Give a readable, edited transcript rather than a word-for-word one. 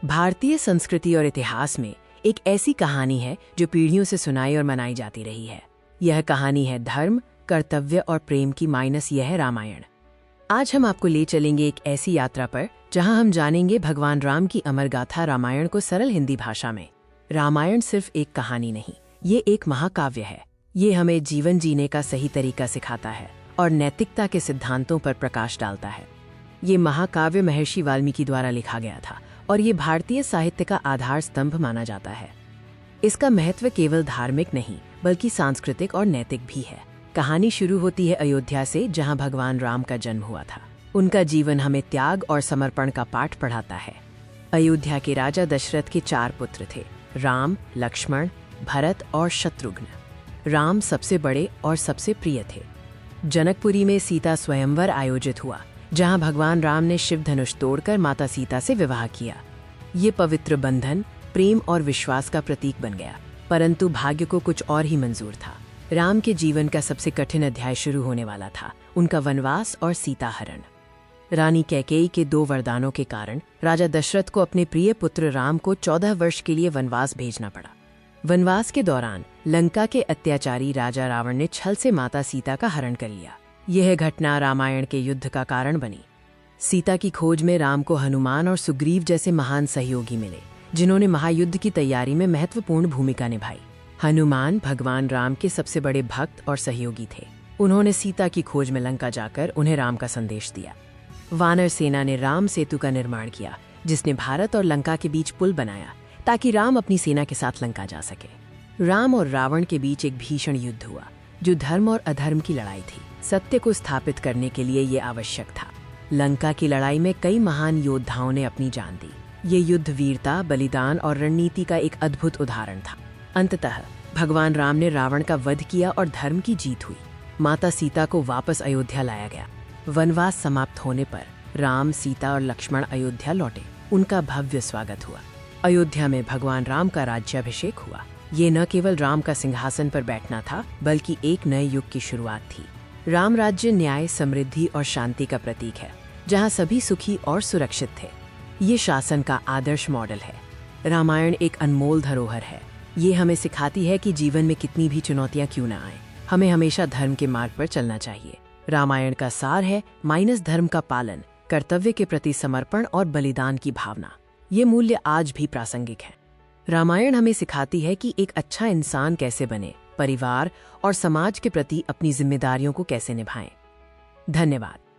भारतीय संस्कृति और इतिहास में एक ऐसी कहानी है जो पीढ़ियों से सुनाई और मनाई जाती रही है। यह कहानी है धर्म, कर्तव्य और प्रेम की। यह है रामायण। आज हम आपको ले चलेंगे एक ऐसी यात्रा पर जहां हम जानेंगे भगवान राम की अमर गाथा रामायण को सरल हिंदी भाषा में। रामायण सिर्फ एक कहानी नहीं, ये एक महाकाव्य है। ये हमें जीवन जीने का सही तरीका सिखाता है और नैतिकता के सिद्धांतों पर प्रकाश डालता है। ये महाकाव्य महर्षि वाल्मीकि द्वारा लिखा गया था और ये भारतीय साहित्य का आधार स्तंभ माना जाता है। इसका महत्व केवल धार्मिक नहीं बल्कि सांस्कृतिक और नैतिक भी है। कहानी शुरू होती है अयोध्या से, जहां भगवान राम का जन्म हुआ था। उनका जीवन हमें त्याग और समर्पण का पाठ पढ़ाता है। अयोध्या के राजा दशरथ के 4 पुत्र थे, राम, लक्ष्मण, भरत और शत्रुघ्न। राम सबसे बड़े और सबसे प्रिय थे। जनकपुरी में सीता स्वयंवर आयोजित हुआ, जहां भगवान राम ने शिव धनुष तोड़कर माता सीता से विवाह किया। ये पवित्र बंधन प्रेम और विश्वास का प्रतीक बन गया। परंतु भाग्य को कुछ और ही मंजूर था। राम के जीवन का सबसे कठिन अध्याय शुरू होने वाला था, उनका वनवास और सीता हरण। रानी कैकेयी के 2 वरदानों के कारण राजा दशरथ को अपने प्रिय पुत्र राम को 14 वर्ष के लिए वनवास भेजना पड़ा। वनवास के दौरान लंका के अत्याचारी राजा रावण ने छल से माता सीता का हरण कर लिया। यह घटना रामायण के युद्ध का कारण बनी। सीता की खोज में राम को हनुमान और सुग्रीव जैसे महान सहयोगी मिले, जिन्होंने महायुद्ध की तैयारी में महत्वपूर्ण भूमिका निभाई। हनुमान भगवान राम के सबसे बड़े भक्त और सहयोगी थे। उन्होंने सीता की खोज में लंका जाकर उन्हें राम का संदेश दिया। वानर सेना ने राम सेतु का निर्माण किया, जिसने भारत और लंका के बीच पुल बनाया ताकि राम अपनी सेना के साथ लंका जा सके। राम और रावण के बीच एक भीषण युद्ध हुआ, जो धर्म और अधर्म की लड़ाई थी। सत्य को स्थापित करने के लिए ये आवश्यक था। लंका की लड़ाई में कई महान योद्धाओं ने अपनी जान दी। ये युद्ध वीरता, बलिदान और रणनीति का एक अद्भुत उदाहरण था। अंततः भगवान राम ने रावण का वध किया और धर्म की जीत हुई। माता सीता को वापस अयोध्या लाया गया। वनवास समाप्त होने पर राम, सीता और लक्ष्मण अयोध्या लौटे। उनका भव्य स्वागत हुआ। अयोध्या में भगवान राम का राज्याभिषेक हुआ। ये न केवल राम का सिंहासन पर बैठना था, बल्कि एक नए युग की शुरुआत थी। राम राज्य न्याय, समृद्धि और शांति का प्रतीक है, जहां सभी सुखी और सुरक्षित थे। ये शासन का आदर्श मॉडल है। रामायण एक अनमोल धरोहर है। ये हमें सिखाती है कि जीवन में कितनी भी चुनौतियां क्यों न आए, हमें हमेशा धर्म के मार्ग पर चलना चाहिए। रामायण का सार है धर्म का पालन, कर्तव्य के प्रति समर्पण और बलिदान की भावना। ये मूल्य आज भी प्रासंगिक है। रामायण हमें सिखाती है कि एक अच्छा इंसान कैसे बने, परिवार और समाज के प्रति अपनी जिम्मेदारियों को कैसे निभाएं। धन्यवाद।